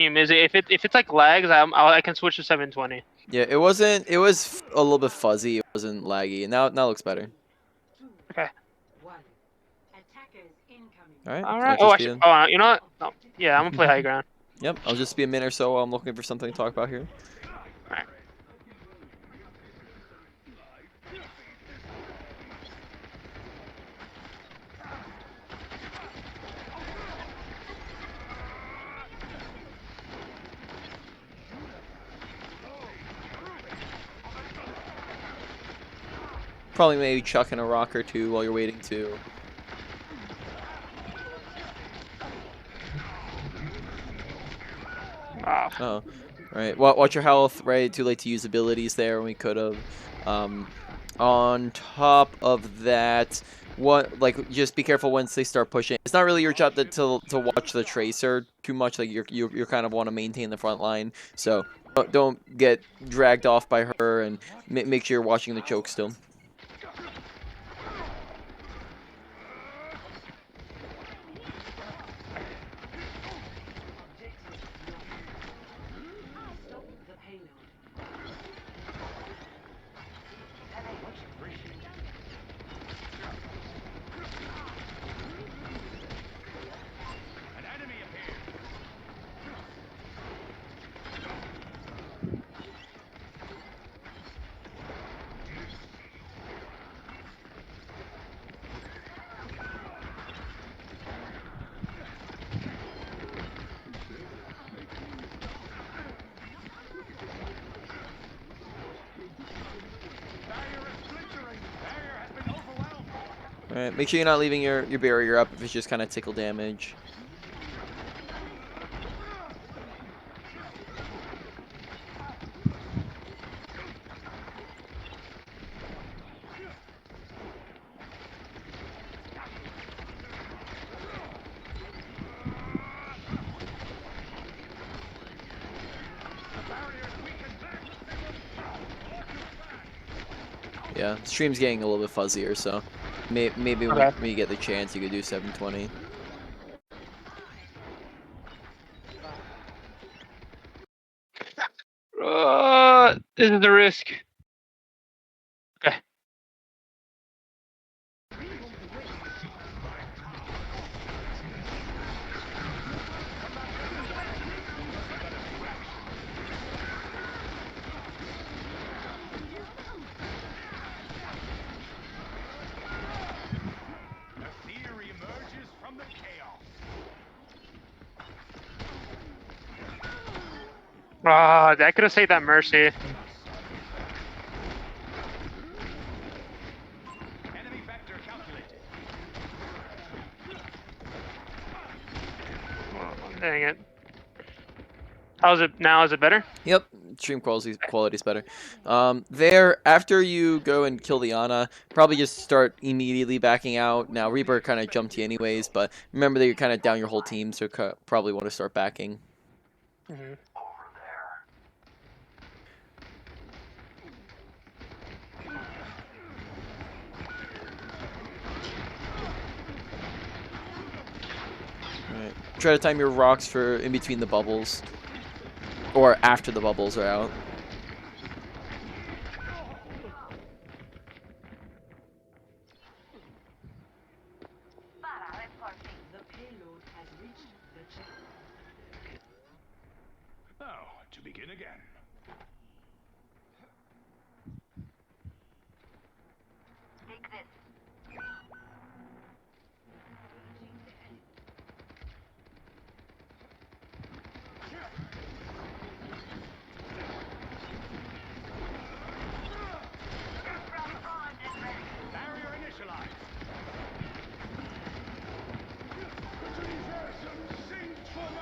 Is it if it's like lags, I can switch to 720. Yeah, it wasn't. It was a little bit fuzzy. It wasn't laggy. Now it looks better. Okay. All right. All I'll right. Oh, just I be should. in. Oh, you know what? No. Yeah, I'm gonna play high ground. Yep. I'll just be a minute or so while I'm looking for something to talk about here. All right. Probably maybe chucking a rock or two while you're waiting to. Ah. Oh, right. Watch your health. Right. Too late to use abilities there when we could have. On top of that, just be careful once they start pushing. It's not really your job to watch the tracer too much. Like you're kind of want to maintain the front line. So don't get dragged off by her and make sure you're watching the choke still. Alright, make sure you're not leaving your barrier up if it's just kind of tickle damage. Yeah, stream's getting a little bit fuzzier, so maybe Okay. when you get the chance, you could do 720. This is the risk. Okay. Ah, that could have saved that mercy. Oh, dang it. How's it now? Is it better? Yep, stream quality's better. There, after you go and kill the Ana, probably just start immediately backing out. Now, Reaper kind of jumped you anyways, but remember that you're kind of down your whole team, so probably want to start backing. Mm-hmm. Alright, try to time your rocks for in between the bubbles, or after the bubbles are out. To begin again. Take this. Barrier initialized. Jesus, sing for me!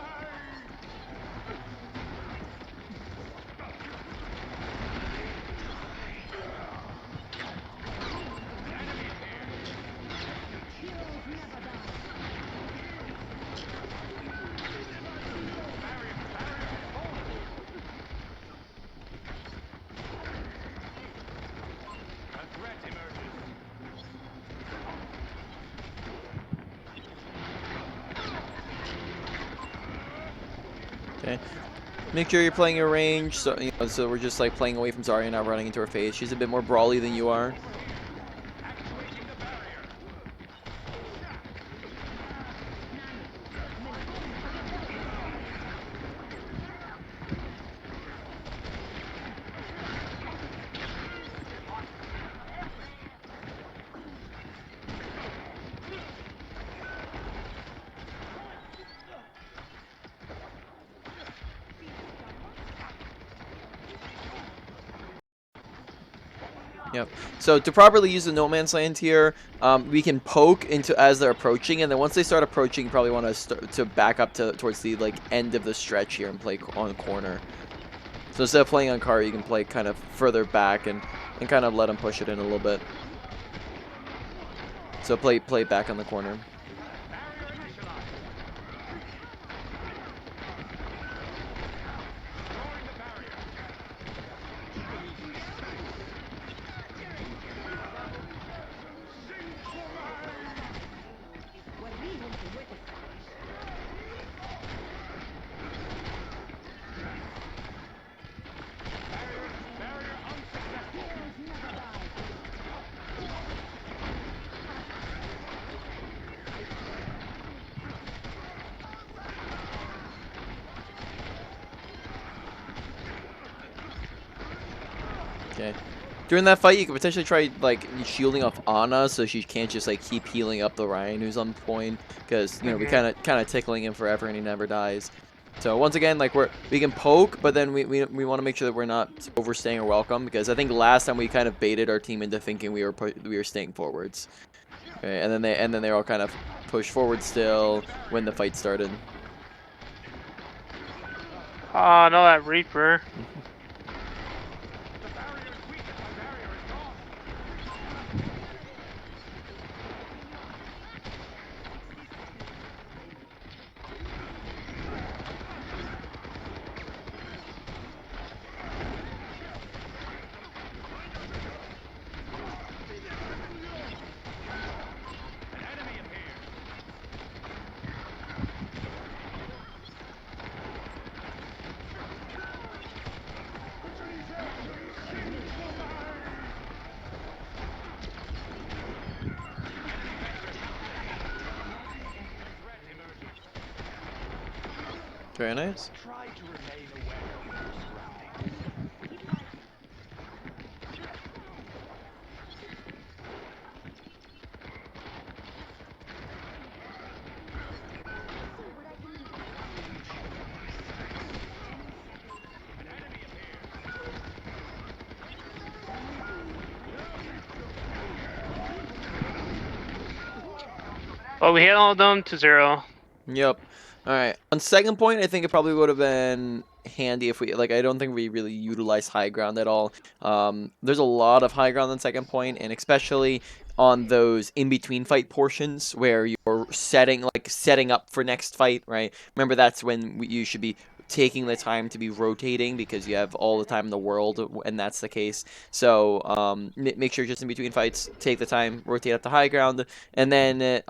Okay. Make sure you're playing your range, so so we're just like playing away from Zarya, not running into her face. She's a bit more brawly than you are. Yep. So to properly use the no man's land here, we can poke into as they're approaching, and then once they start approaching, you probably want to start to back up towards the like end of the stretch here and play on corner. So instead of playing on car, you can play kind of further back and kind of let them push it in a little bit. So play back on the corner. Okay. During that fight, you could potentially try like shielding off Ana, so she can't just like keep healing up the Ryan who's on point, because we kind of tickling him forever and he never dies. So once again, like we can poke, but then we want to make sure that we're not overstaying our welcome, because I think last time we kind of baited our team into thinking we were staying forwards. Okay, and then they all kind of pushed forward still when the fight started. Oh, no, that Reaper. Very nice. Try to remain aware of your surroundings. Well, we hit all of them to 0. Yep. All right. On second point, I think it probably would have been handy if we like. I don't think we really utilize high ground at all. There's a lot of high ground on second point, and especially on those in between fight portions where you're setting up for next fight. Right. Remember, that's when you should be taking the time to be rotating, because you have all the time in the world, and that's the case. So make sure just in between fights, take the time, rotate up the high ground, and then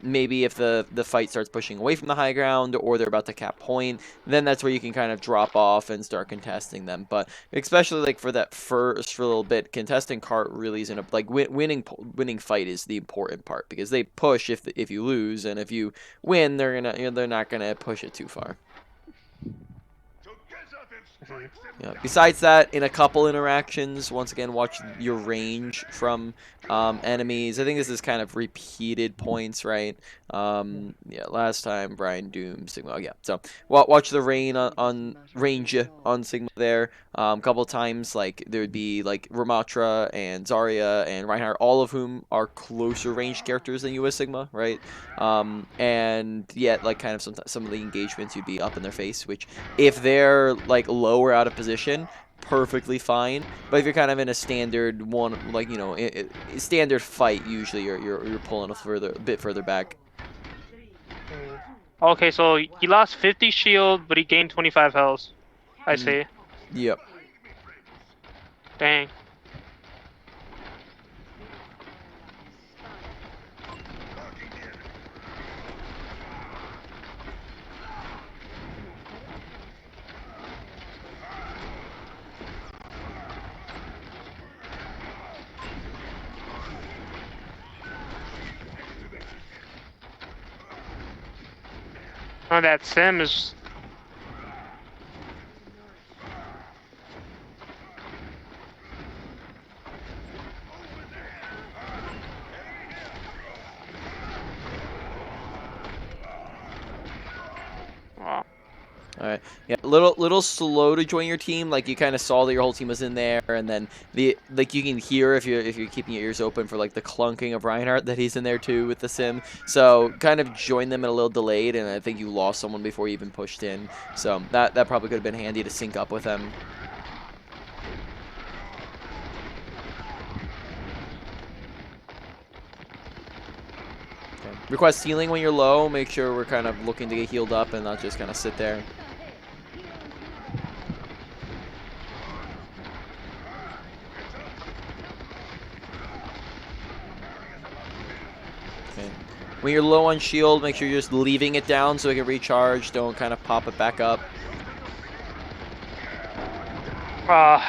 maybe if the fight starts pushing away from the high ground, or they're about to cap point, then that's where you can kind of drop off and start contesting them. But especially like for that first little bit, contesting cart really isn't like winning fight is the important part, because they push if you lose, and if you win, they're not gonna push it too far. Yeah. Besides that, in a couple interactions, once again, watch your range from enemies. I think this is kind of repeated points, right? Yeah, last time, Brian, Doom, Sigma. Yeah, so watch the range on Sigma there. A couple times, like, there would be, like, Ramatra and Zarya and Reinhardt, all of whom are closer range characters than you as Sigma, right? And yet, like, kind of some of the engagements, you'd be up in their face, which, if they're, like, low or out of position, perfectly fine. But if you're kind of in a standard one, like, standard fight, usually you're pulling a bit further back. Okay, so he lost 50 shield, but he gained 25 health. I see. Yep. Dang. Oh, that sim is. Wow. All right. Yeah, little slow to join your team. Like you kind of saw that your whole team was in there, and then like you can hear if you're keeping your ears open for like the clunking of Reinhardt that he's in there too with the sim. So kind of join them a little delayed, and I think you lost someone before you even pushed in. So that probably could have been handy to sync up with them. Okay. Request healing when you're low. Make sure we're kind of looking to get healed up and not just kind of sit there. Okay. When you're low on shield, make sure you're just leaving it down so it can recharge. Don't kind of pop it back up. Uh,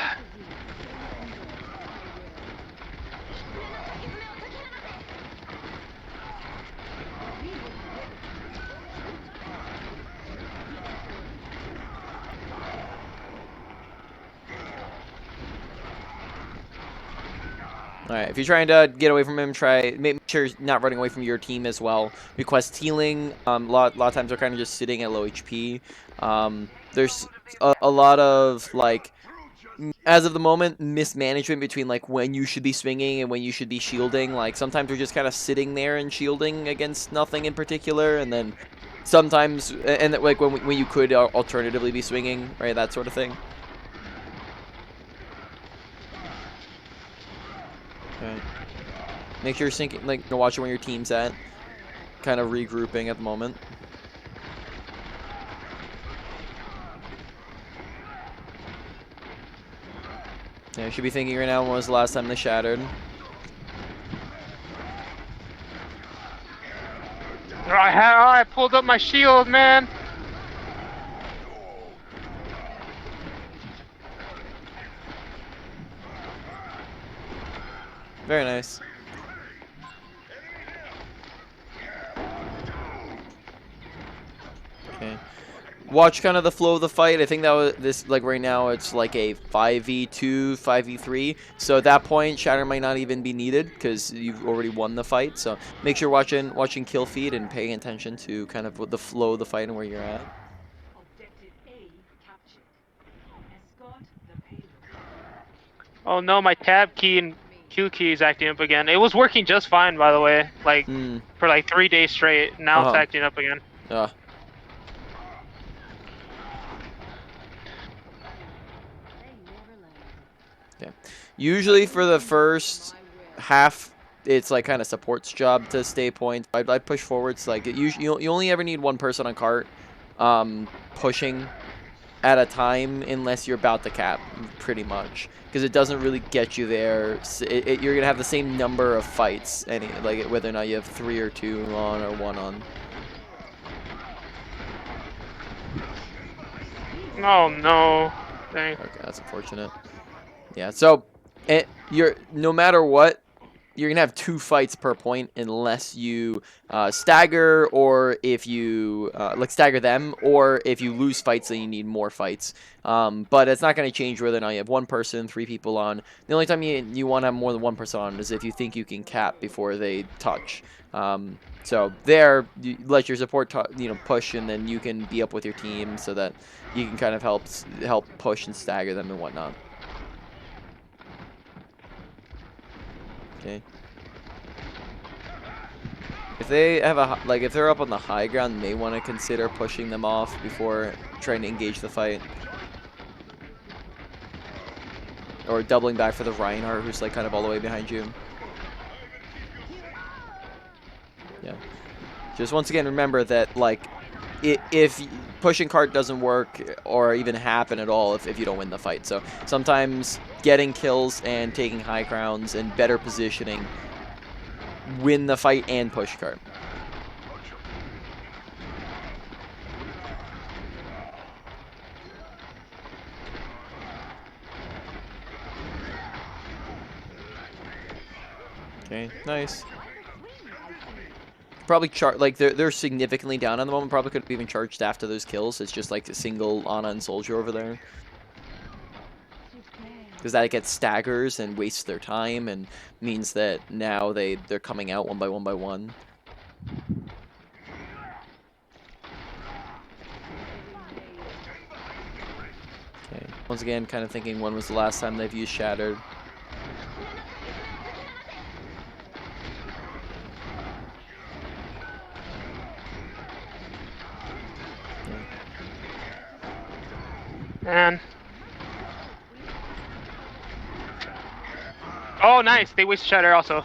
Alright, if you're trying to get away from him, make sure you're not running away from your team as well. Request healing. Lot of times they're kind of just sitting at low HP. There's a lot of, like, as of the moment, mismanagement between, like, when you should be swinging and when you should be shielding. Like, sometimes they're just kind of sitting there and shielding against nothing in particular, and then sometimes, and like, when you could alternatively be swinging, right, that sort of thing. Right. Make sure you're syncing, like, watching where your team's at. Kind of regrouping at the moment. Yeah, you should be thinking right now, when was the last time they shattered? I pulled up my shield, man. Very nice. Okay. Watch kind of the flow of the fight. I think that was this, like, right now it's like a 5v2, 5v3. So at that point, shatter might not even be needed because you've already won the fight. So make sure watching kill feed and paying attention to kind of the flow of the fight and where you're at. Objective A captured. Escort the payload. Oh no, my tab key and Q key is acting up again. It was working just fine, by the way. Like for like 3 days straight. Now it's acting up again. Yeah. Usually for the first half, it's like kind of support's job to stay points. I'd push forwards. Like you only ever need one person on cart, pushing at a time unless you're about to cap, pretty much, because it doesn't really get you there. You're gonna have the same number of fights, like whether or not you have 3 or 2 on or 1 on. Oh no. Dang. Okay, that's unfortunate. Yeah, so you're no matter what, you're gonna have 2 fights per point unless you stagger, or if you like stagger them, or if you lose fights then you need more fights. But it's not gonna change whether or not you have 1 person, 3 people on. The only time you want to have more than 1 person on is if you think you can cap before they touch. So there, you let your support push, and then you can be up with your team so that you can kind of help push and stagger them and whatnot. Okay. If they have if they're up on the high ground, you may want to consider pushing them off before trying to engage the fight. Or doubling back for the Reinhardt, who's like kind of all the way behind you. Yeah. Just once again, remember that, like, if pushing cart doesn't work or even happen at all if you don't win the fight. So sometimes getting kills and taking high grounds and better positioning win the fight and push cart. Okay, nice. probably like they're significantly down at the moment. Probably could have even charged after those kills. It's just like a single Ana and Soldier over there. Because that gets staggers and wastes their time and means that now they're coming out one by one. Okay. Once again, kind of thinking when was the last time they've used Shattered. Man. Oh, nice. They waste Shatter also.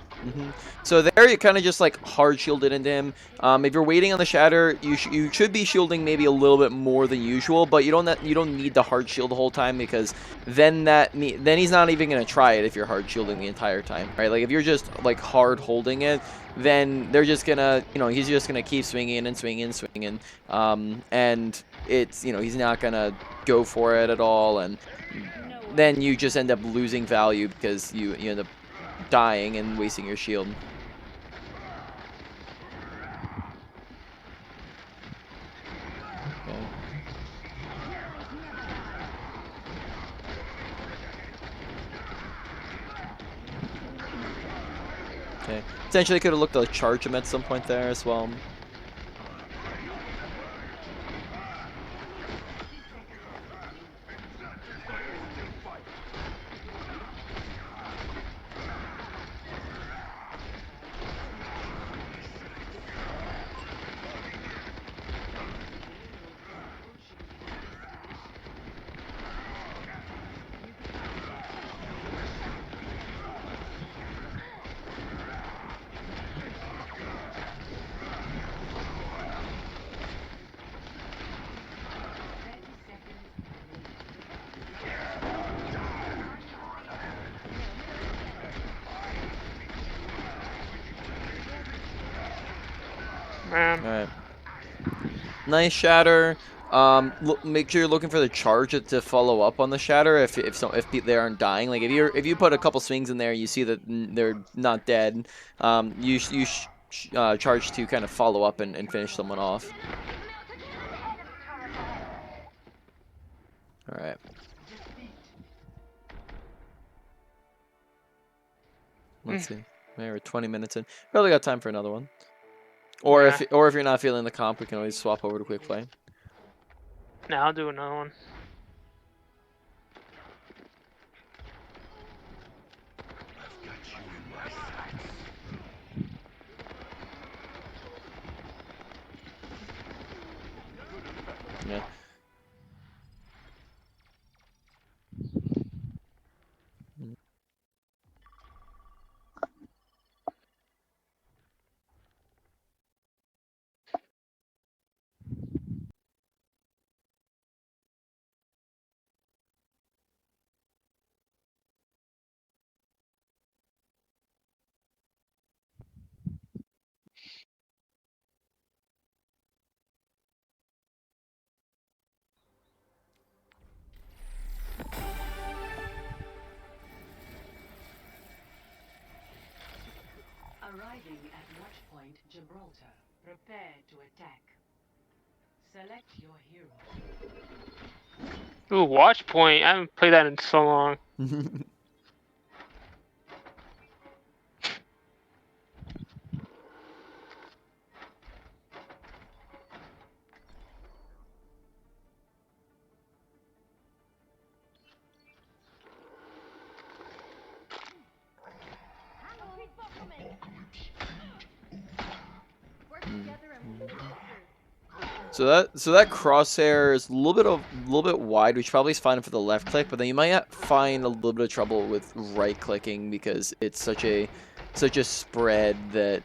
So there you kind of just like hard shielded into him. If you're waiting on the Shatter, you should be shielding maybe a little bit more than usual, but you don't need the hard shield the whole time, because then he's not even gonna try it if you're hard shielding the entire time, right? Like if you're just like hard holding it, then they're just gonna, he's just gonna keep swinging and swinging and swinging, and it's, he's not gonna go for it at all, and then you just end up losing value because you end up dying and wasting your shield. Okay. Potentially could have looked to charge him at some point there as well. Alright. Nice Shatter. Make sure you're looking for the charge to follow up on the Shatter if they aren't dying. Like if you put a couple swings in there, you see that they're not dead. You charge to kind of follow up and finish someone off. All right. Let's see. We're 20 minutes in. Probably got time for another one. Or if you're not feeling the comp, we can always swap over to quick play. No, I'll do another one. Yeah. Arriving at Watchpoint Gibraltar. Prepare to attack. Select your hero. Ooh, Watch Point. I haven't played that in so long. So that crosshair is a little bit wide, which probably is fine for the left click, but then you might find a little bit of trouble with right clicking because it's such a spread that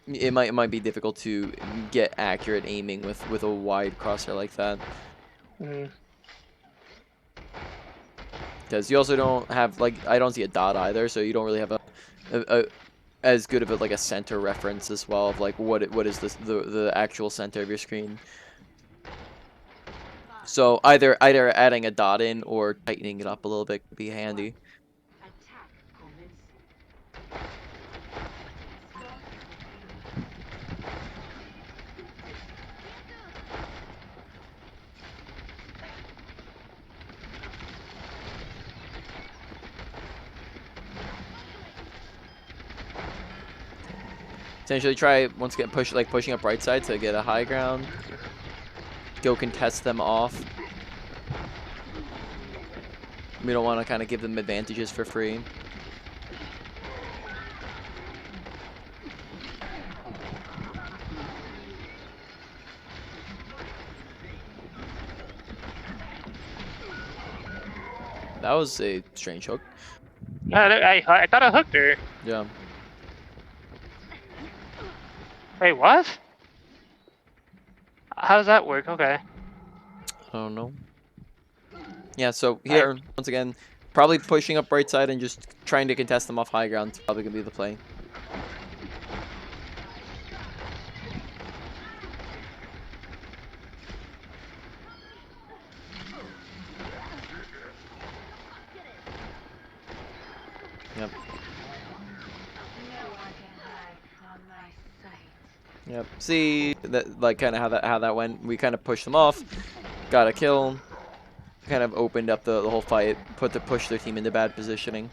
it might be difficult to get accurate aiming with a wide crosshair like that. Because you also don't have, like, I don't see a dot either, so you don't really have a as good of a center reference as well of like what is the actual center of your screen. So either adding a dot in or tightening it up a little bit could be handy. Essentially, try once again pushing up right side to get a high ground. Go contest them off. We don't want to kind of give them advantages for free. That was a strange hook. I thought I hooked her. Yeah. Wait, what? How does that work? Okay. I don't know. Yeah, so here, once again, probably pushing up right side and just trying to contest them off high ground is probably going to be the play. Yep. Yep. See that, like, kind of how that went. We kind of pushed them off, got a kill, kind of opened up the whole fight, pushed their team into bad positioning.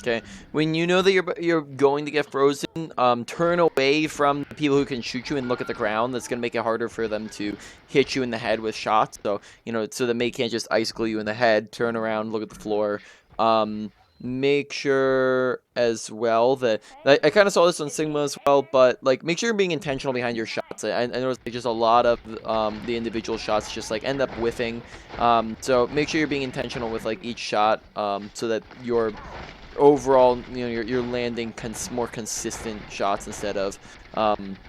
Okay, when you know that you're going to get frozen, turn away from the people who can shoot you and look at the ground. That's gonna make it harder for them to hit you in the head with shots. So so the mate can't just icicle you in the head. Turn around, look at the floor. Make sure as well that I kind of saw this on Sigma as well, but like make sure you're being intentional behind your shots. I noticed like, just a lot of the individual shots just like end up whiffing. So make sure you're being intentional with like each shot, so that you're overall, you're landing more consistent shots instead of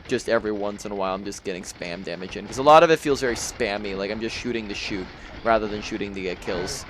just every once in a while I'm just getting spam damage in. Because a lot of it feels very spammy, like I'm just shooting to shoot rather than shooting to get kills.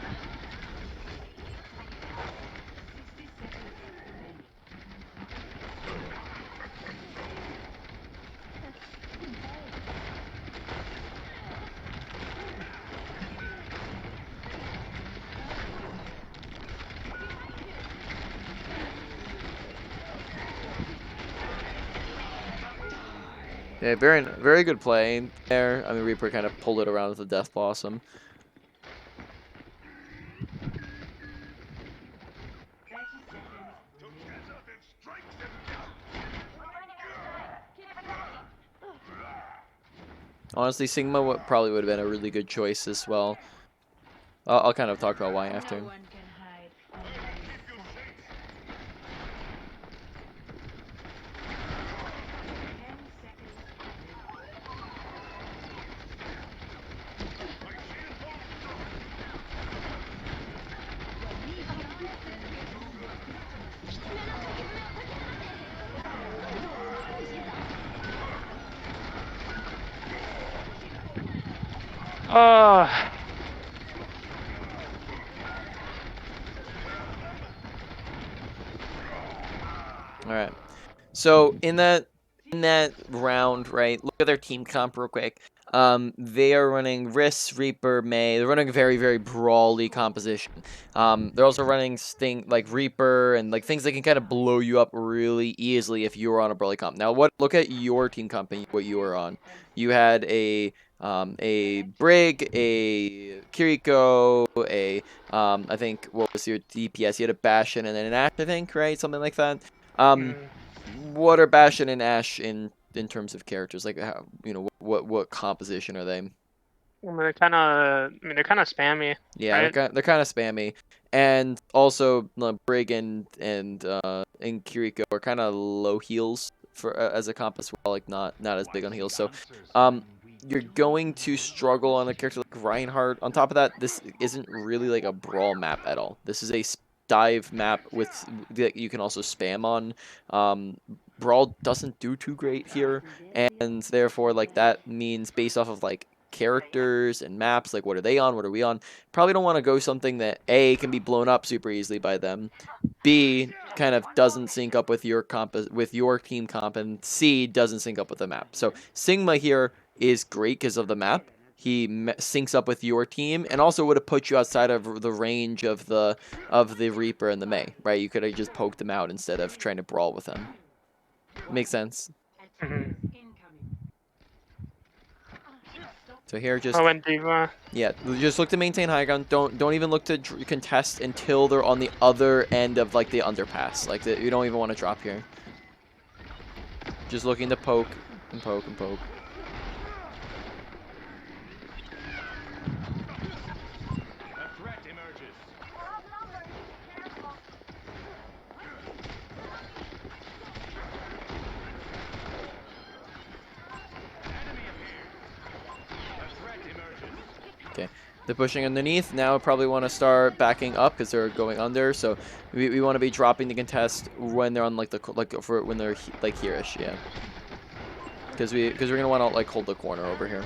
Yeah, very good play there. I mean, Reaper kind of pulled it around with the Death Blossom. Honestly, Sigma probably would have been a really good choice as well. I'll kind of talk about why after. Oh. All right. So in that round, right? Look at their team comp real quick. They are running Riss, Reaper, May. They're running a very brawly composition. They're also running Sting, like Reaper, and like things that can kind of blow you up really easily if you were on a brawly comp. Now, look at your team comp and what you were on. You had a Brig, a Kiriko, I think what was your DPS? You had a Bastion and then an Ashe, I think, right? Something like that. What are Bastion and Ashe in terms of characters? Like, how, what composition are they? They're kind of spammy. Yeah, Right? they're kind of spammy, and also Brig and Kiriko are kind of low heals for as a comp as well. Like not as big on heals. So, you're going to struggle on a character like Reinhardt. On top of that, this isn't really like a brawl map at all. This is a dive map with that you can also spam on. Brawl doesn't do too great here, and therefore like that means based off of like characters and maps, like what are they on, what are we on, probably don't want to go something that A, can be blown up super easily by them, B, kind of doesn't sync up with your team comp, and C, doesn't sync up with the map. So Sigma here is great because of the map. He syncs up with your team, and also would have put you outside of the range of the Reaper and the Mei, right? You could have just poked them out instead of trying to brawl with them. Makes sense. Mhm. So here, just Oh, and Diva. yeah, just look to maintain high ground. Don't even look to contest until they're on the other end of like the underpass. Like you don't even want to drop here. Just looking to poke and poke and poke. A threat emerges. Enemy appears. A threat emerges. Okay, they're pushing underneath. Now probably want to start backing up because they're going under. So we want to be dropping the contest when they're on like when they're like here-ish, yeah. Because we're gonna want to like hold the corner over here.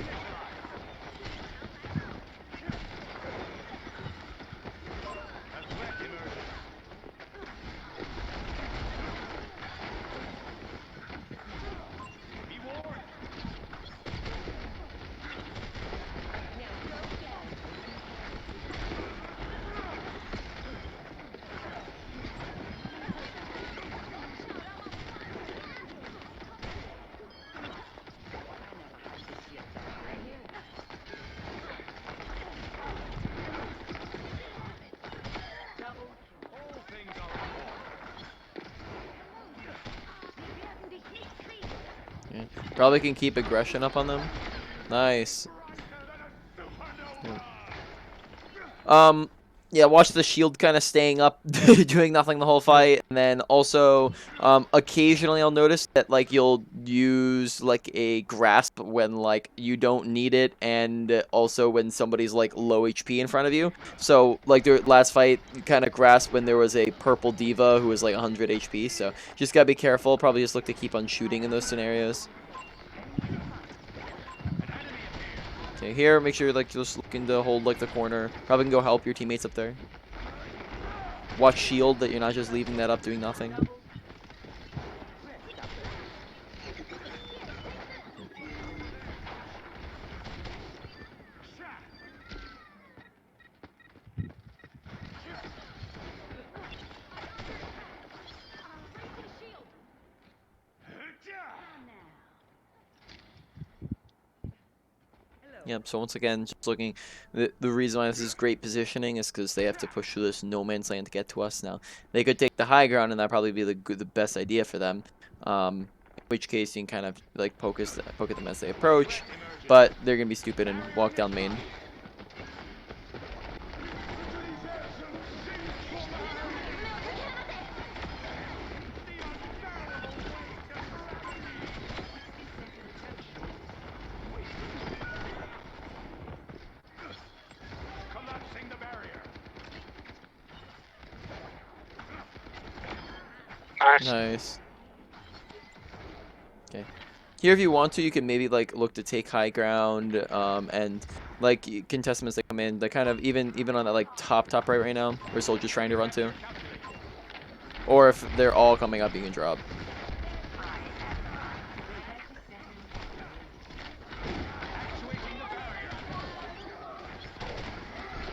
Okay. Probably can keep aggression up on them. Nice. Yeah, watch the shield kind of staying up, doing nothing the whole fight, and then also, occasionally I'll notice that, like, you'll use, like, a grasp when, like, you don't need it, and also when somebody's, like, low HP in front of you. So, like, the last fight, you kind of grasp when there was a purple diva who was, like, 100 HP, so just gotta be careful, probably just look to keep on shooting in those scenarios. Okay, here, make sure you're like just looking to hold like the corner. Probably can go help your teammates up there. Watch shield that you're not just leaving that up doing nothing. Yep, so once again, just looking, the reason why this is great positioning is because they have to push through this no man's land to get to us now. They could take the high ground, and that'd probably be the best idea for them. In which case, you can kind of like poke at them as they approach, but they're gonna be stupid and walk down main. Nice. Okay. Here, if you want to, you can maybe like look to take high ground, and like contestants that come in, they kind of even on that like top right now, where soldiers trying to run to. Or if they're all coming up, you can drop.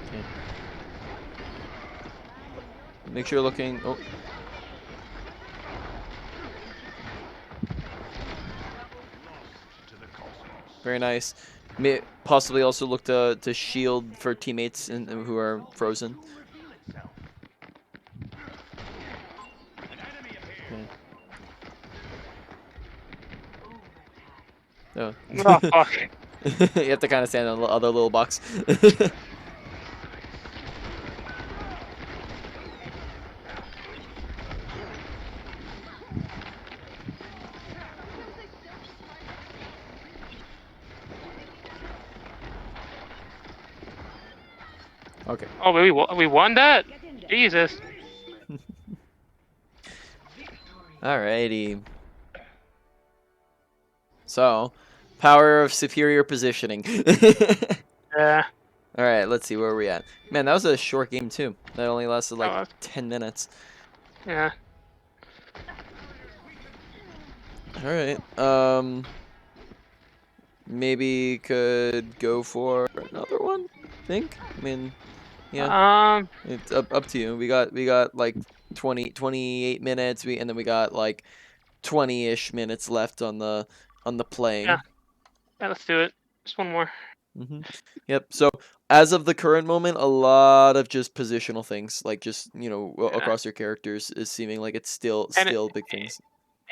Okay. Make sure you're looking. Oh. Very nice. May possibly also look to shield for teammates who are frozen. Okay. Oh. Oh, fuck. You have to kind of stand on the other little box. Okay. Oh, we won that? Jesus. Alrighty. So, power of superior positioning. Yeah. All right, let's see where are we at. Man, that was a short game too. That only lasted like Oh, 10 minutes. yeah. All right. Maybe could go for another one. Think. I mean, yeah. It's up to you. We got like 28 minutes. And then we got like 20-ish minutes left on the playing. Yeah. Yeah, let's do it. Just one more. Yep. So as of the current moment, a lot of just positional things, like just Yeah. across your characters, is seeming like it's still And big things.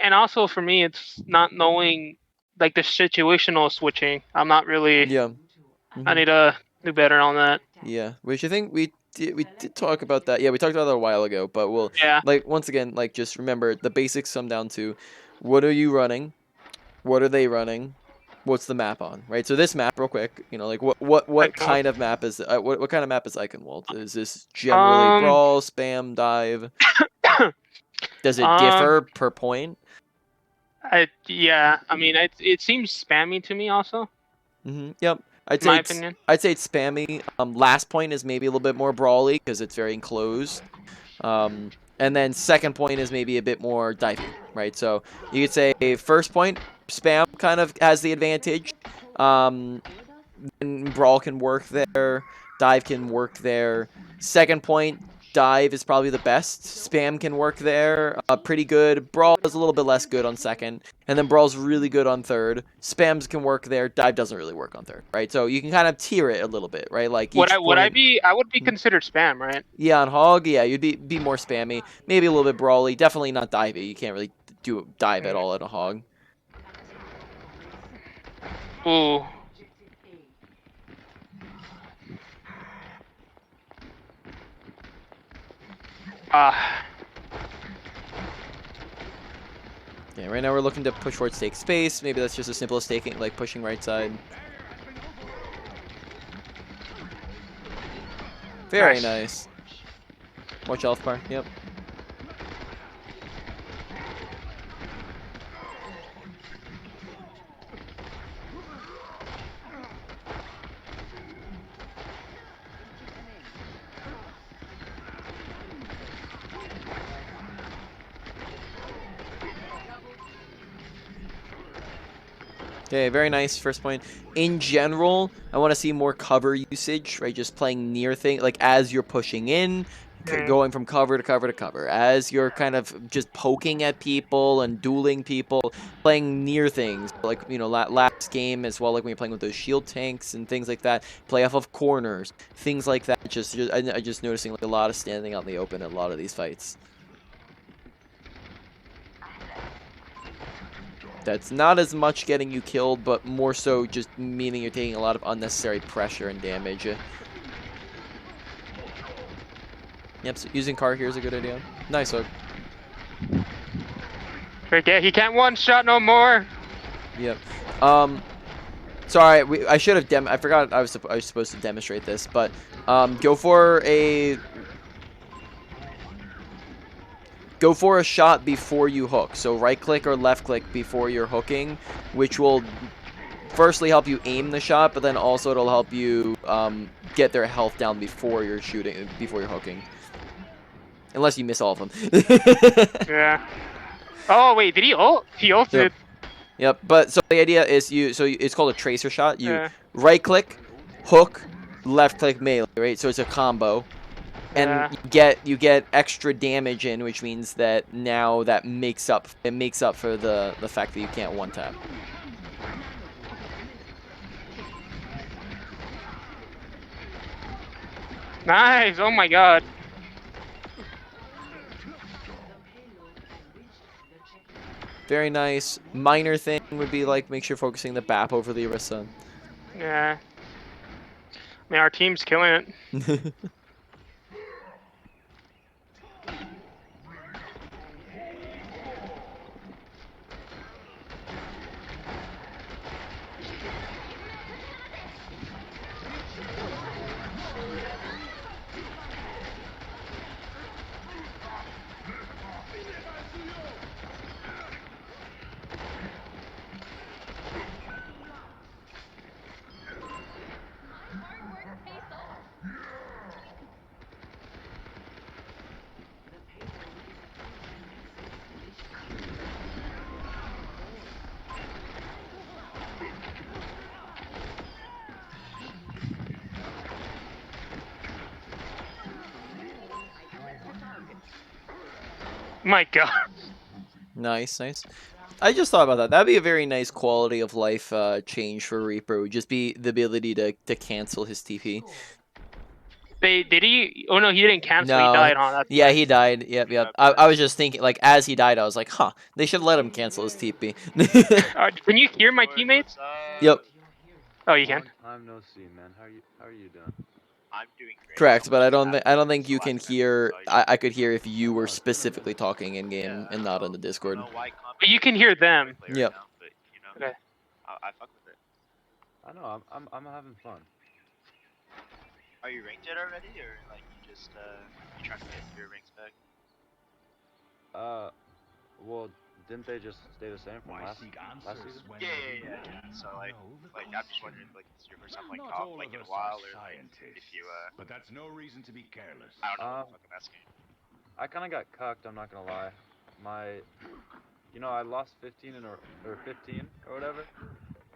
and also for me, it's not knowing like the situational switching. I'm not really. Yeah. I need to do better on that. Yeah, which I think we did talk about that. Yeah, we talked about that a while ago, but we'll Yeah. like once again like just remember the basics come down to what are you running, what are they running, what's the map on, right? So this map, real quick, like what Like, kind of map is what kind of map is Eichenwald? Is this generally um. brawl, spam, dive? Does it um. differ per point? Yeah. I mean, it seems spammy to me also. Yep. In my opinion. I'd say it's spammy. Last point is maybe a little bit more brawly because it's very enclosed. And then second point is maybe a bit more divey, right? So you could say first point, spam kind of has the advantage. And brawl can work there, dive can work there. Second point, dive is probably the best. Spam can work there, pretty good. Brawl is a little bit less good on second, and then brawl's really good on third. Spams can work there. Dive doesn't really work on third, right? So you can kind of tier it a little bit, right? Like each point. I would be considered spam, right? Yeah, on hog, yeah, you'd be more spammy, maybe a little bit brawly. Definitely not divey. You can't really do dive at all at a hog. Ooh. Yeah, right now we're looking to push forward, take space. Maybe that's just as simple as taking, like pushing right side. Very nice. Watch health bar. Yep. Okay, very nice first point. In general, I want to see more cover usage, right? Just playing near things, like as you're pushing in, going from cover to cover to cover. As you're kind of just poking at people and dueling people, playing near things. Like, last game as well, like when you're playing with those shield tanks and things like that. Play off of corners, things like that. I just noticing like a lot of standing out in the open in a lot of these fights. That's not as much getting you killed, but more so just meaning you're taking a lot of unnecessary pressure and damage. Yep, so using car here is a good idea. Nice hook. Forget he can't one shot no more. Yep. Sorry, I should have I forgot I was supposed to demonstrate this, but go for a shot before you hook. So right click or left click before you're hooking, which will firstly help you aim the shot, but then also it'll help you get their health down before you're shooting, before you're hooking. Unless you miss all of them. Yeah. Oh wait, did he ult? He ulted. Yep. But so the idea is it's called a tracer shot. You Yeah. right click, hook, left click melee, right? So it's a combo. And you get extra damage in, which means that now that makes up for the fact that you can't one tap. Nice. Oh my god. Very nice. Minor thing would be like make sure you're focusing the BAP over the Orisa. Yeah. I mean, our team's killing it. My God. Nice, nice. I just thought about that. That'd be a very nice quality of life change for Reaper. Would just be the ability to cancel his TP. Did he? Oh no, he didn't cancel. He No, died, huh? That's yeah, why. he died. Yep, yep. I was just thinking, like, as he died, I was like, huh, they should let him cancel his TP. Can you hear my teammates? Yep. Oh, you can. Long time no see, man. How are you doing? I'm doing great. Correct, but I Someone just don't asked me think when's you the can last time hear. I saw you. I could hear if you were Oh, it's been a specifically minute. talking in game Yeah, and not on the I Discord. don't know why comp But you can hear them. play right Yep. now, but you know, Okay. I fuck with it. I know. I'm having fun. Are you ranked it already, or like you just you trying to get your ranks back? Well, didn't they just stay the same from last season? Yeah. So like I'm just wondering, like, it's your first time playing comp like in a while, or like if you but that's no reason to be careless. I don't know what the fuck I'm asking. I kind of got cucked. I'm not gonna lie. I lost 15 or 15 or whatever.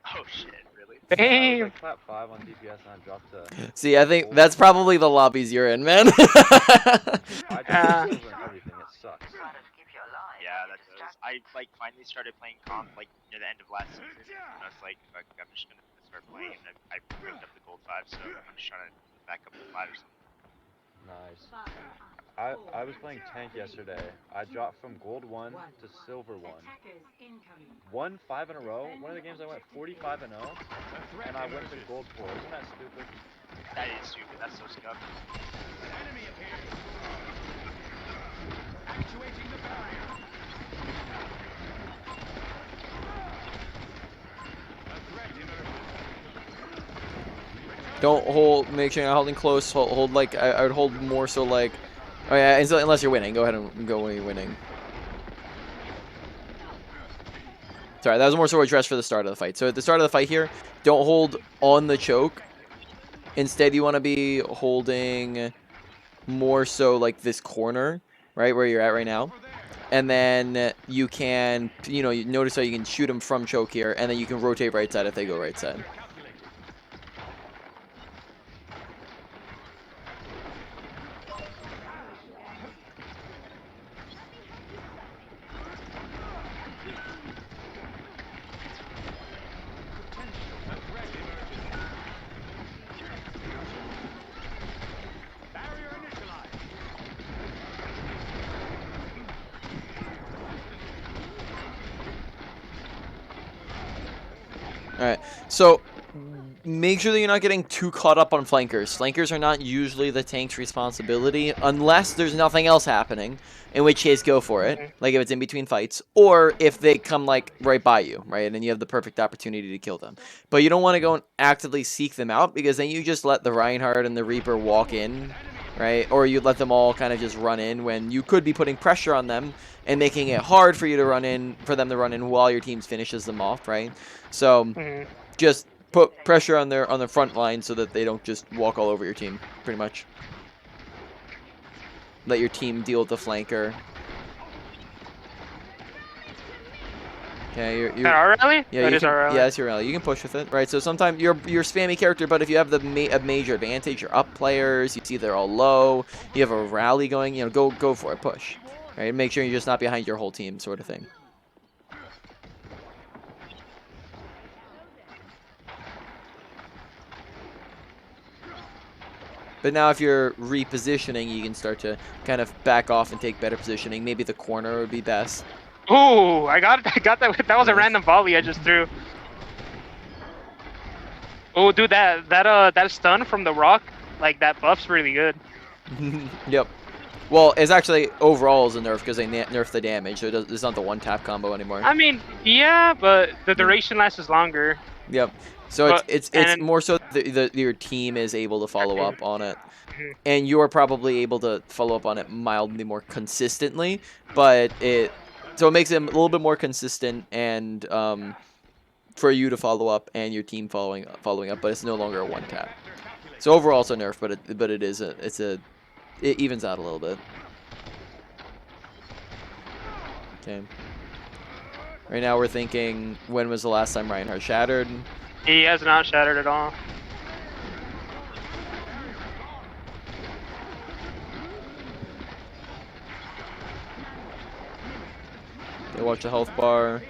Oh shit, really? I was Damn. like top 5 on DPS and I dropped to. See, I think that's probably the lobbies you're in, man. I dropped silver and everything. It sucks. Yeah, that does. I like finally started playing comp like near the end of last season, and I was like, fuck, I'm just gonna start playing, and I ranked up the gold 5, so I'm just trying to back up the 5 or something. Nice. I was playing tank yesterday. I dropped from gold 1 to silver 1. Won 5 in a row. One of the games I went 45 and 0, and I went to gold 4. Isn't that stupid? That is stupid. That's so scuffed. Enemy appears. Actuating the barrier. A threat emerges. Don't hold. Make sure you're not holding close. Hold like I would hold more so like. Oh yeah, unless you're winning, go ahead and go when you're winning. Sorry, that was more so addressed for the start of the fight. So at the start of the fight here, don't hold on the choke. Instead, you want to be holding more so like this corner, right where you're at right now. And then you can, you notice how you can shoot them from choke here, and then you can rotate right side if they go right side. Alright, so make sure that you're not getting too caught up on flankers. Flankers are not usually the tank's responsibility unless there's nothing else happening, in which case go for it, like if it's in between fights, or if they come like right by you, right, and you have the perfect opportunity to kill them. But you don't want to go and actively seek them out, because then you just let the Reinhardt and the Reaper walk in, right, or you let them all kind of just run in when you could be putting pressure on them and making it hard for you to run in, for them to run in while your team finishes them off, right? So just put pressure on their front line so that they don't just walk all over your team, pretty much. Let your team deal with the flanker. Okay, Is that our rally? yeah, That is our rally. yeah, it's your rally. You can push with it, right? So sometimes you're spammy character, but if you have a major advantage, you're up players, you see they're all low, you have a rally going, go for it, push, right? Make sure you're just not behind your whole team, sort of thing. But now if you're repositioning, you can start to kind of back off and take better positioning. Maybe the corner would be best. Ooh, I got that. That was a random volley I just threw. Oh, dude, that stun from the rock, like that buff's really good. Yep. Well, it's actually overall is a nerf because they nerf the damage, so it's not the one tap combo anymore. I mean, yeah, but the duration lasts longer. Yep. So But, it's more so your team is able to follow up on it, and you are probably able to follow up on it mildly more consistently. But it makes it a little bit more consistent and for you to follow up and your team following up. But it's no longer a one tap. So overall, it's a nerf, but it evens out a little bit. Okay. Right now we're thinking, when was the last time Reinhardt shattered? He has not shattered at all. Okay, watch the health bar.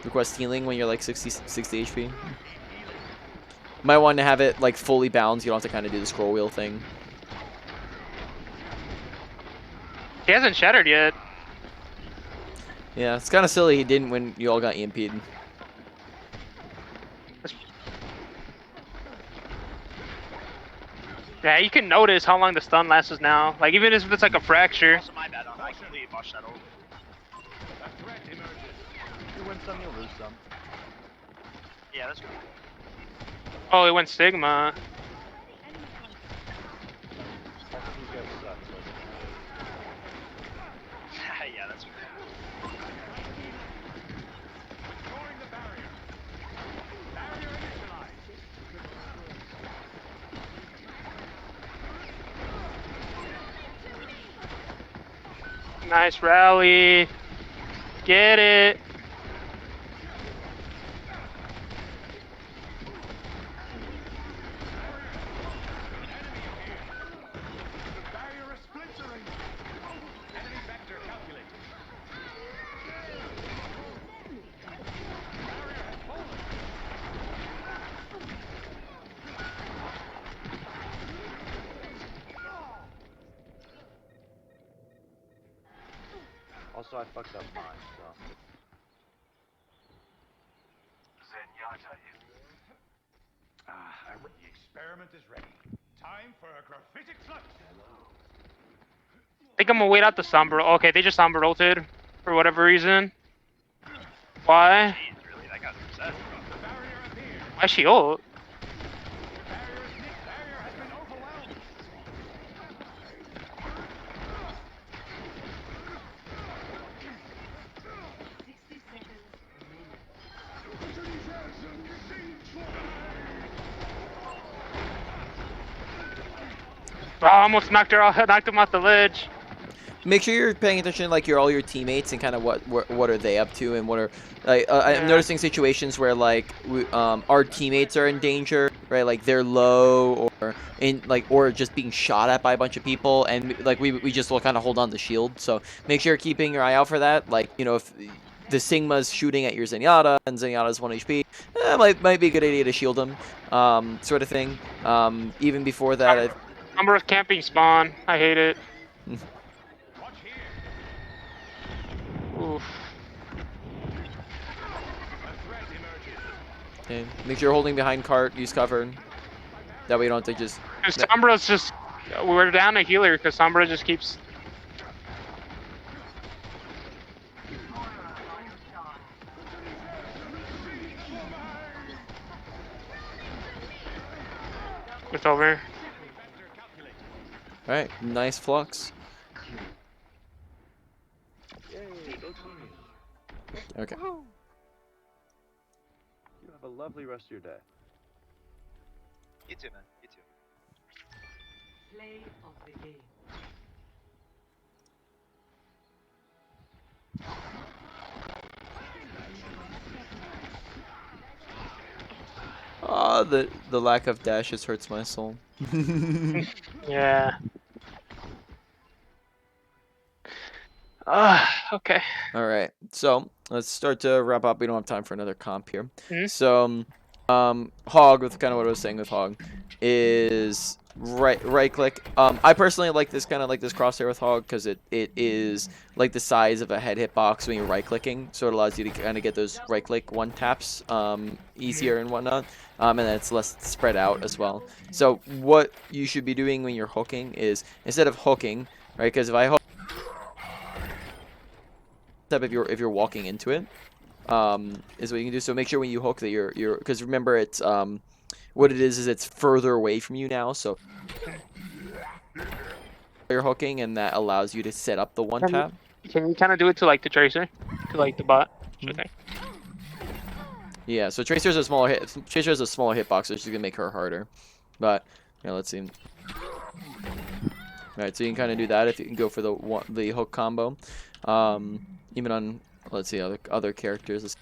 Request healing when you're like 60 HP. Might want to have it like fully balanced. You don't have to kind of do the scroll wheel thing. He hasn't shattered yet. Yeah, it's kind of silly he didn't when you all got EMP'd. Yeah, you can notice how long the stun lasts now. Like, even if it's like a fracture. Also, my bad. I completely botched that ult. A threat emerges. You win some, you lose some. Yeah, that's cool. Oh, it went Sigma. I think these guys suck, so it doesn't matter. Yeah, that's cool. Destroying the barrier. Barrier initialized. Nice rally. Get it. Barrier is splintering. Enemy vector calculated. Barrier has fallen. Also, I fucked up mine, so. The experiment is ready. Time for a graphitic flux. I think I'm gonna wait out the Sombra. Okay, they just Sombra ulted for whatever reason. Why? Jeez, really? That guy's upset. The barrier appeared. Why she ult? Barrier is nicked. Barrier has been overwhelmed. Oh, I almost knocked her off, knocked him off the ledge. Make sure you're paying attention, like all your teammates and kind of what are they up to and what are like. I'm Yeah. noticing situations where like our teammates are in danger, right? Like they're low or in like or just being shot at by a bunch of people, and like we just will kind of hold on the shield. So make sure you're keeping your eye out for that. Like if the Sigma's shooting at your Zenyatta and Zenyatta's 1 HP, might be a good idea to shield him, sort of thing. Even before that, Sombra's camping spawn. I hate it. Watch here. Oof. A threat emerges. okay, make sure you're holding behind cart, use cover. That way you don't have to just. Sombra's just. We're down a healer because Sombra just keeps. It's over. All right, nice flux. Yay, go team. Okay. You have a lovely rest of your day. You too, man. You too. Play of the game. Ah, the lack of dashes hurts my soul. Yeah. Okay. All right, so let's start to wrap up. We don't have time for another comp here. Mhm. So, Hog, with kind of what I was saying with Hog, is right click. I personally like this kind of like this crosshair with Hog because it is like the size of a head hitbox when you're right clicking, so it allows you to kind of get those right click one taps easier and whatnot. And then it's less spread out as well. So what you should be doing when you're hooking is instead of hooking, right? Because if I hook if you're walking into it, is what you can do. So make sure when you hook that you're because remember it's what it is it's further away from you now. So you're hooking, and that allows you to set up the one tap. Can you kind of do it to like the Tracer, to like the bot? Okay. Yeah. So Tracer's a smaller hitbox, so she's gonna make her harder. But yeah, let's see. All right, so you can kind of do that if you can go for the hook combo. Even on, let's see, other characters.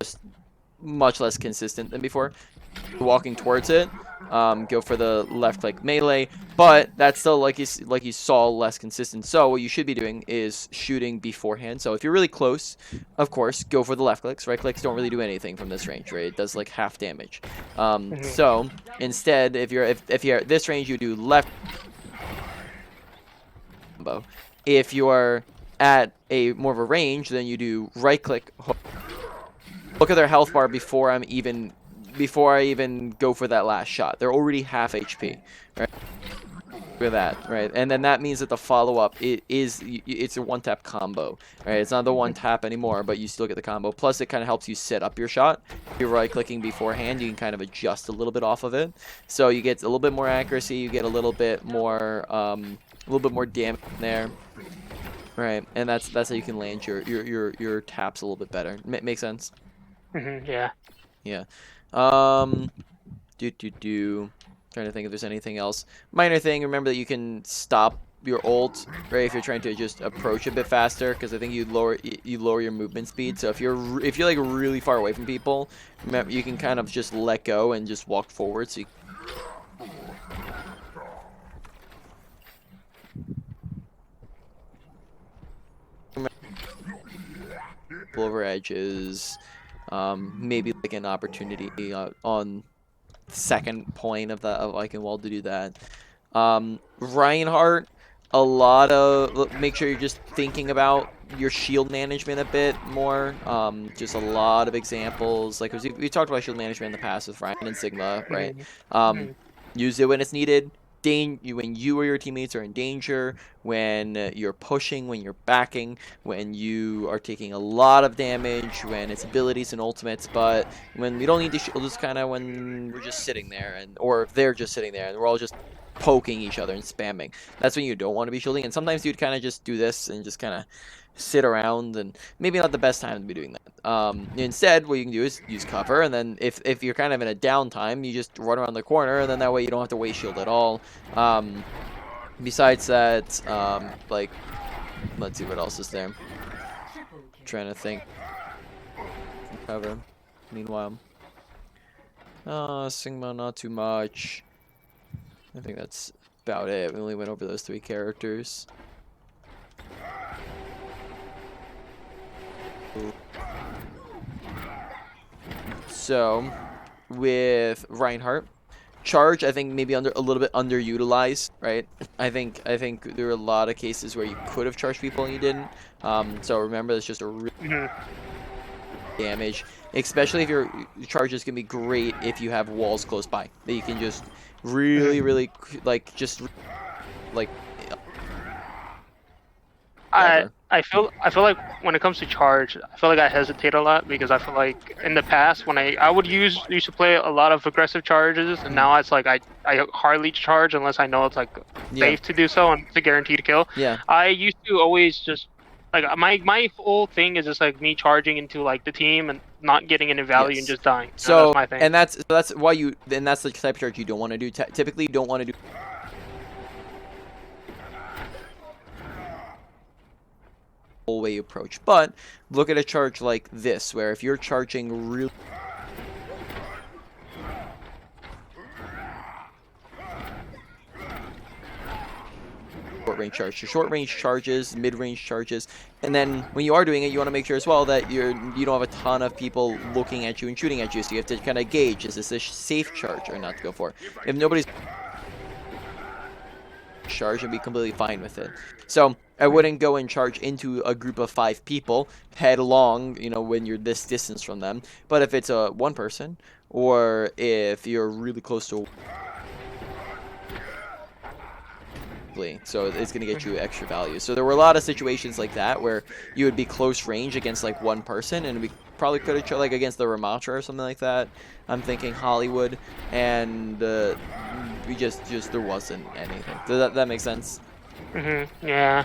Just much less consistent than before. Walking towards it, go for the left click melee, but that's still like you saw less consistent. So what you should be doing is shooting beforehand. So if you're really close, of course, go for the left clicks. Right clicks don't really do anything from this range, right? It does like half damage. So instead, if you're at this range, you do left combo. If you're at a more of a range, then you do right click. Look at their health bar before I even go for that last shot. They're already half HP, right? With that, right? And then that means that the follow-up it's a one-tap combo, right? It's not the one-tap anymore, but you still get the combo. Plus, it kind of helps you set up your shot. If you're right-clicking beforehand, you can kind of adjust a little bit off of it. So you get a little bit more accuracy, you get a little bit more damage there. Right, and that's how you can land your taps a little bit better. Make sense? Yeah. Yeah. Trying to think if there's anything else. Minor thing, remember that you can stop your ult, right, if you're trying to just approach a bit faster, because I think you lower your movement speed. So if you're like really far away from people, remember, you can kind of just let go and just walk forward. So you over edges, maybe like an opportunity on second point of that of Eichenwald to do that. Reinhardt, a lot of make sure you're just thinking about your shield management a bit more. Just a lot of examples, like we talked about shield management in the past with Ryan and Sigma, right? Use it when it's needed. When you or your teammates are in danger, when you're pushing, when you're backing, when you are taking a lot of damage, when it's abilities and ultimates, but when we don't need to shield, is kind of when we're just sitting there, or if they're just sitting there and we're all just poking each other and spamming. That's when you don't want to be shielding, and sometimes you'd kind of just do this and just kind of sit around, and maybe not the best time to be doing that. Instead, what you can do is use cover, and then if you're kind of in a downtime, you just run around the corner, and then that way you don't have to waste shield at all. Besides that, like, let's see what else is there. Trying to think. Cover. Meanwhile, Sigma, not too much. I think that's about it. We only went over those 3 characters. So, with Reinhardt, charge, I think maybe a little bit underutilized, right? I think there were a lot of cases where you could have charged people and you didn't. So remember, that's just a real damage, especially if your charges can be great if you have walls close by that you can just really I feel like when it comes to charge, I feel like I hesitate a lot, because I feel like in the past when I would used to play a lot of aggressive charges, and now it's like I hardly charge unless I know it's like safe to do so and it's a guaranteed kill. Yeah. I used to always just like my whole thing is just like me charging into like the team and not getting any value and just dying. So that's my thing. And that's why that's the type of charge you don't want to do. Typically, you don't want to do way approach, but look at a charge like this, where if you're charging really short range charge, your short range charges, mid range charges, and then when you are doing it, you want to make sure as well that you don't have a ton of people looking at you and shooting at you, so you have to kind of gauge, is this a safe charge or not to go for? If nobody's charge, and be completely fine with it. So I wouldn't go and charge into a group of 5 people headlong, when you're this distance from them. But if it's a one person, or if you're really close to so it's going to get you extra value. So there were a lot of situations like that where you would be close range against like one person, and we probably could have like against the Ramatra or something like that. I'm thinking Hollywood, and we just there wasn't anything. Does that make sense? Yeah.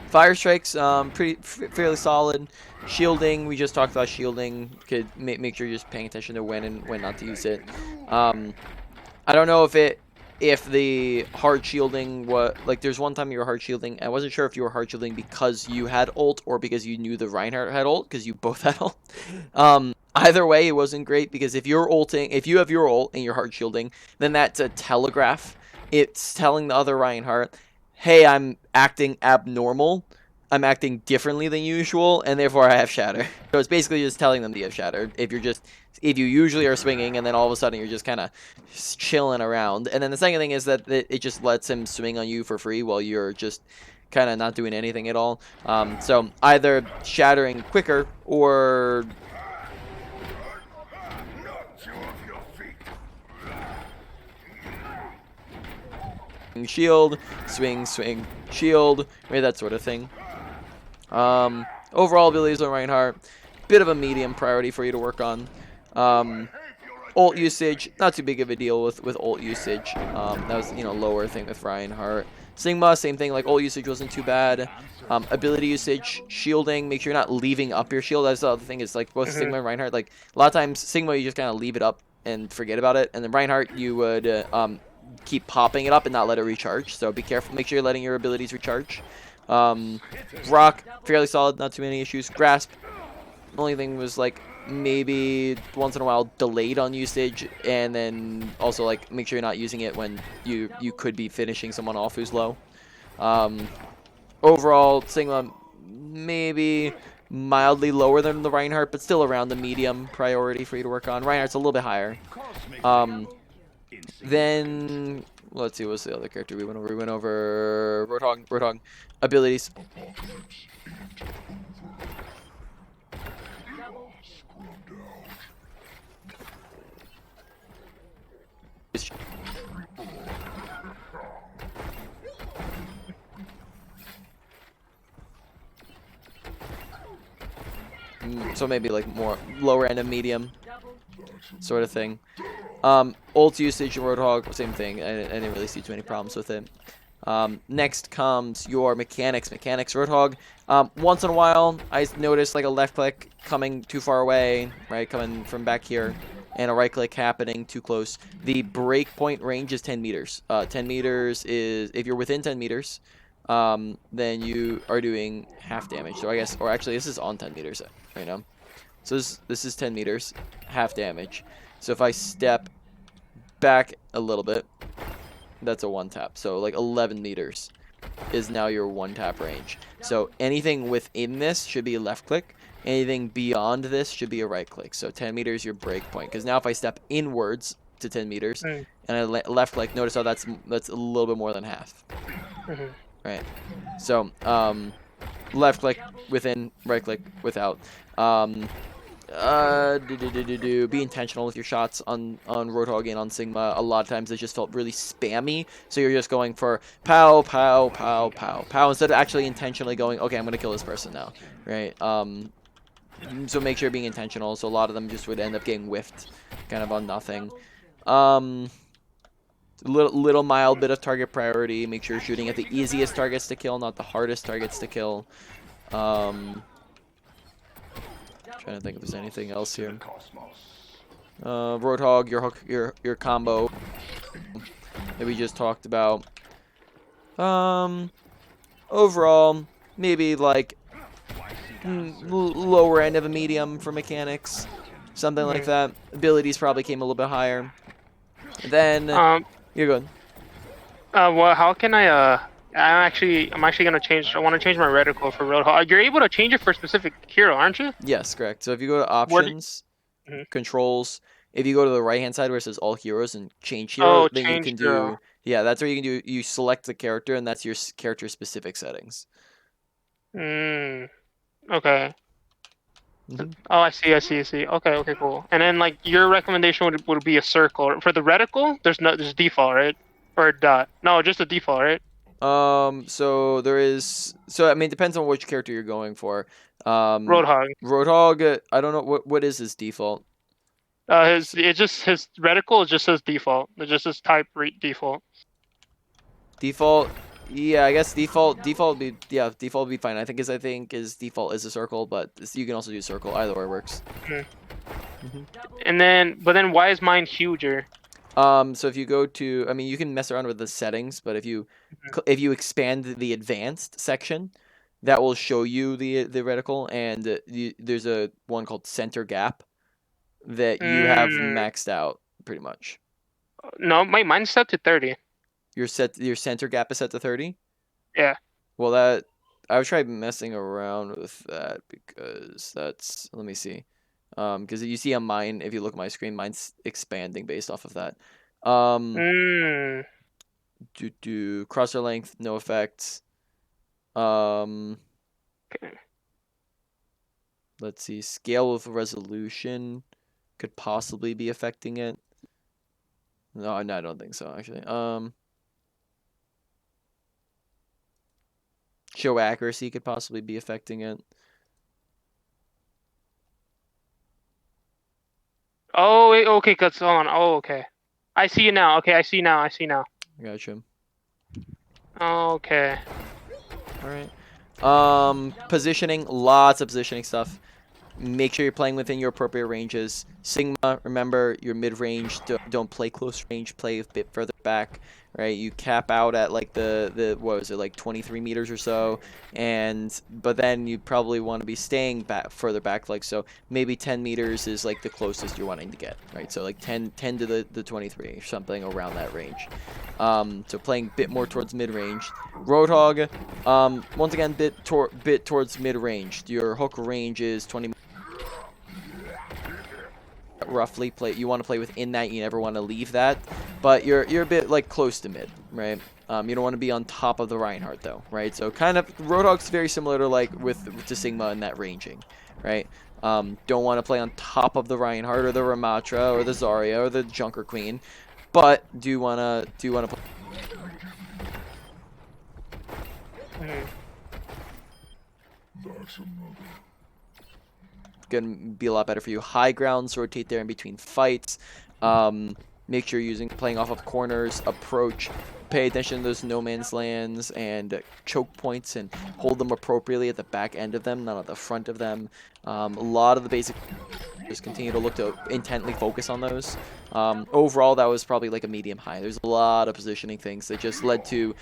Fire strikes, fairly solid. Shielding, we just talked about shielding. Could make sure you're just paying attention to when and when not to use it. I don't know if if the hard shielding was like, there's one time you were hard shielding. I wasn't sure if you were hard shielding because you had ult or because you knew the Reinhardt had ult, because you both had ult. Either way, it wasn't great, because if you're ulting, if you have your ult and you're hard shielding, then that's a telegraph. It's telling the other Reinhardt, hey, I'm acting abnormal. I'm acting differently than usual, and therefore I have shatter. So it's basically just telling them that you have shatter. If you usually are swinging, and then all of a sudden you're just kind of chilling around. And then the second thing is that it just lets him swing on you for free while you're just kind of not doing anything at all. So either shattering quicker or shield, swing, shield, right, that sort of thing. Overall abilities on Reinhardt, bit of a medium priority for you to work on. Ult usage, not too big of a deal with ult usage. That was, lower thing with Reinhardt. Sigma, same thing, like ult usage wasn't too bad. Ability usage, shielding, make sure you're not leaving up your shield. That's the other thing, is like both Sigma and Reinhardt, like a lot of times Sigma you just kind of leave it up and forget about it, and then Reinhardt you would keep popping it up and not let it recharge. So be careful, make sure you're letting your abilities recharge. Rock, fairly solid, not too many issues. Grasp, the only thing was like maybe once in a while delayed on usage, and then also like make sure you're not using it when you could be finishing someone off who's low. Overall, Sigma maybe mildly lower than the Reinhardt, but still around the medium priority for you to work on. Reinhardt's a little bit higher. Then let's see, what's the other character we went over? We went over Roadhog abilities. So maybe like more lower end of medium sort of thing. Ult usage in Roadhog, same thing. I didn't really see too many problems with it. Next comes your mechanics. Roadhog. Once in a while, I noticed like a left click coming too far away, right, coming from back here, and a right click happening too close. The breakpoint range is 10 meters. 10 meters is, if you're within 10 meters, then you are doing half damage. So I guess, or actually this is on 10 meters right now. So this is 10 meters, half damage. So if I step back a little bit, that's a one tap. So like 11 meters is now your one tap range. So anything within this should be a left click. Anything beyond this should be a right click. So 10 meters your break point. Because now if I step inwards to 10 meters and I left click, notice how that's a little bit more than half. Right. So left click within, right click without. Be intentional with your shots on Roadhog and on Sigma. A lot of times it just felt really spammy, so you're just going for pow, pow, pow, pow, pow, instead of actually intentionally going, okay, I'm gonna kill this person now, right? So make sure you're being intentional. So a lot of them just would end up getting whiffed, kind of on nothing. Little mild bit of target priority. Make sure you're shooting at the easiest targets to kill, not the hardest targets to kill. Trying to think if there's anything else here. Roadhog, your hook, your combo that we just talked about. Overall, maybe like lower end of a medium for mechanics, something like that. Abilities probably came a little bit higher. Then you're good. Well, how can I I'm actually gonna change. I want to change my reticle for Roadhog. You're able to change it for a specific hero, aren't you? Yes, correct. So if you go to options, controls, if you go to the right hand side where it says all heroes and change hero, then you can do hero. Yeah, that's where you can do. You select the character, and that's your character specific settings. Okay. Mm-hmm. Oh, I see. Okay, cool. And then like your recommendation would be a circle for the reticle. There's default, right? Or a dot? No, just a default, right? So there is. So I mean, it depends on which character you're going for. Roadhog. Roadhog. I don't know what is his default. His reticle just says default. It just says type default. Default. Yeah, I guess default would be default would be fine. I think his default is a circle, but you can also do circle. Either way works. And then, but then why is mine huger? So if you go to, I mean, you can mess around with the settings, but if you expand the advanced section, that will show you the reticle, and there's a one called center gap that you have maxed out pretty much. No, mine's set to 30. Your center gap is set to 30? Yeah. Well, that I would try messing around with that because that's, let me see. Because you see on mine, if you look at my screen, mine's expanding based off of that. Crosshair length, no effects. Okay. Let's see, scale with resolution could possibly be affecting it. No, I don't think so actually. Show accuracy could possibly be affecting it. Oh, wait, okay, cause hold on. Oh, okay. I see you now. Okay, I see now. Gotcha. Okay. All right. Positioning, lots of positioning stuff. Make sure you're playing within your appropriate ranges. Sigma, remember your mid-range. Don't play close range. Play a bit further back, right? You cap out at like the what was it, like 23 meters or so, but then you probably want to be staying back further back, like so. Maybe 10 meters is like the closest you're wanting to get, right? So like 10 to the 23, something around that range. So playing a bit more towards mid-range. Roadhog, once again, bit towards mid-range. Your hook range is 20. Roughly you want to play within that. You never want to leave that, but you're a bit like close to mid, right? You don't want to be on top of the Reinhardt though, right? So kind of Roadhog's very similar to like to Sigma in that ranging, right? Don't want to play on top of the Reinhardt or the Ramatra or the Zarya or the Junker Queen, but do want to play. Gonna be a lot better for you. High grounds, rotate there in between fights. Make sure you're playing off of corners, approach, pay attention to those no man's lands and choke points and hold them appropriately at the back end of them, not at the front of them. A lot of the basic, just continue to look to intently focus on those. Overall, that was probably like a medium high. There's a lot of positioning things that just led to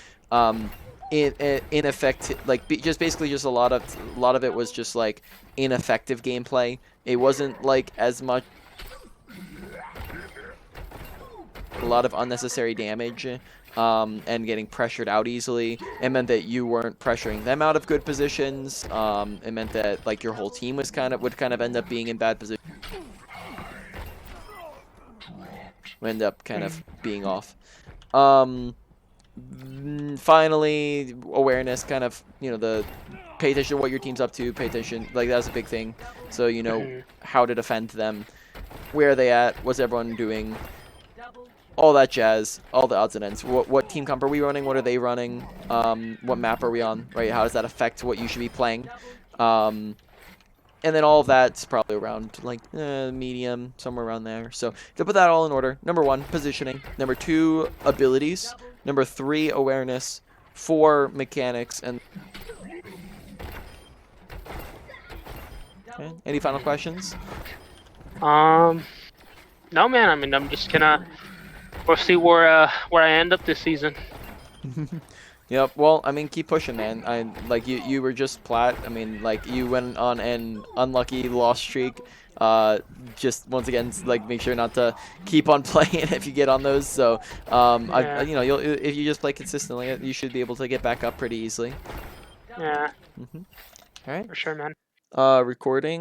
ineffective, like basically just a lot of it was just like ineffective gameplay. It wasn't like as much, a lot of unnecessary damage and getting pressured out easily. It meant that you weren't pressuring them out of good positions. It meant that like your whole team would kind of end up being in bad position. End up kind of being off. Finally, awareness, kind of, you know, the pay attention to what your team's up to, pay attention, like that's a big thing. So you know how to defend them, where are they at, what's everyone doing, all that jazz, all the odds and ends. What team comp are we running, what are they running, what map are we on, right? How does that affect what you should be playing? And then all of that's probably around like medium, somewhere around there. So to put that all in order: number 1, positioning; number 2, abilities; number 3, awareness; 4, mechanics; and okay. Any final questions? No, man. I mean, I'm just gonna we'll see where I end up this season. Yep. Well, I mean, keep pushing, man. Like you were just plat. I mean, like you went on an unlucky loss streak. Just once again, like make sure not to keep on playing if you get on those. So, Yeah. you know, if you just play consistently, you should be able to get back up pretty easily. Yeah. All right. For sure, man. Recording.